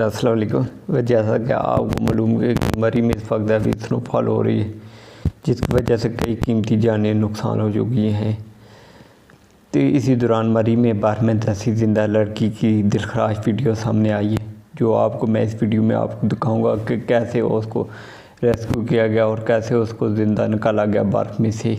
अस्सलाम वालेकुम। जैसा कि आपको मालूम है कि मरी में इस वक्त अभी स्नोफॉल हो रही है, जिसकी वजह से कई कीमती जानें नुकसान हो चुकी हैं। तो इसी दौरान मरी में 12 धंसी ज़िंदा लड़की की दिलखराश वीडियो सामने आई है, जो आपको मैं इस वीडियो में आपको दिखाऊंगा कि कैसे उसको रेस्क्यू किया गया और कैसे उसको ज़िंदा निकाला गया बर्फ़ में से।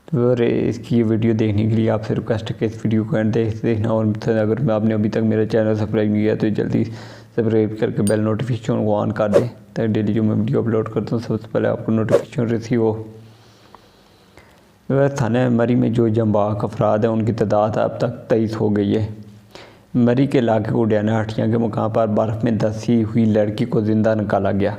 तो इसकी ये वीडियो देखने के लिए आपसे रिक्वेस्ट है कि इस वीडियो को एंड देखना, और अगर आपने अभी तक मेरा चैनल सब्सक्राइब नहीं किया तो जल्दी सब्सक्राइब करके बेल नोटिफिकेशन को ऑन कर दें, ताकि डेली जो मैं वीडियो अपलोड करता हूँ सबसे पहले आपको नोटिफिकेशन रिसीव हो। थाना मरी में जो जंबाक अफराद हैं उनकी तादाद अब तक 23 हो गई है। मरी के इलाके उडियाना हटिया के मकाम पर बर्फ़ में धंसी हुई लड़की को ज़िंदा निकाला गया।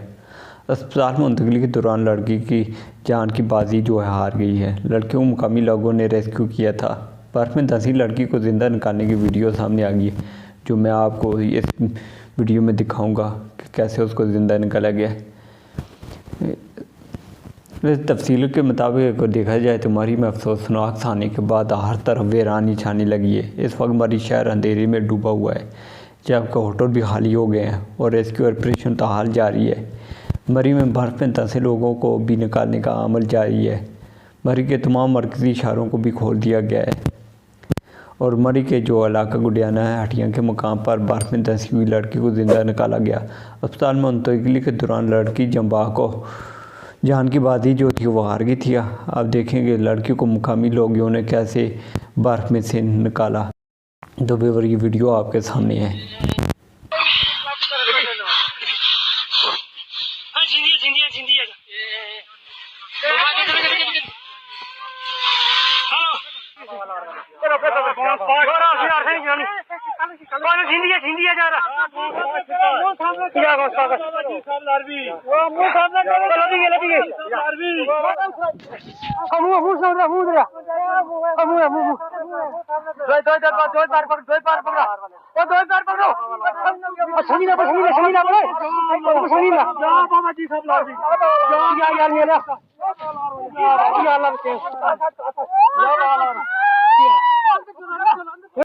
अस्पताल में मुंतकली के दौरान लड़की की जान की बाजी जो है हार गई है। लड़की को मुकामी लोगों ने रेस्क्यू किया था। बर्फ़ में धंसी लड़की को ज़िंदा निकालने की वीडियो सामने आ गई है, जो मैं आपको इस वीडियो में दिखाऊंगा कि कैसे उसको ज़िंदा निकाला गया। तफसील के मुताबिक अगर देखा जाए तो मरी में अफसोसनाक आने के बाद हर तरफ वीरानी छाने लगी है। इस वक्त मरी शहर अंधेरे में डूबा हुआ है, जबकि होटल भी खाली हो गए हैं और रेस्क्यू ऑपरेशन ताहाल जारी है। मरी में बर्फ़ में धंसे लोगों को भी निकालने का अमल जारी है। मरी के तमाम मरकज़ी शहरों को भी खोल दिया गया है और मरी के जो इलाका गुडियाना है हटिया के मकाम पर बर्फ़ में धंसी हुई लड़की को ज़िंदा निकाला गया। अस्पताल में मुंतकली के दौरान लड़की जंबाक को जान की बाजी जो थी वो हार गई थी। आप देखेंगे लड़की को मुकामी लोगों ने कैसे बर्फ़ में से निकाला। तो बेवर ये वीडियो आपके सामने है।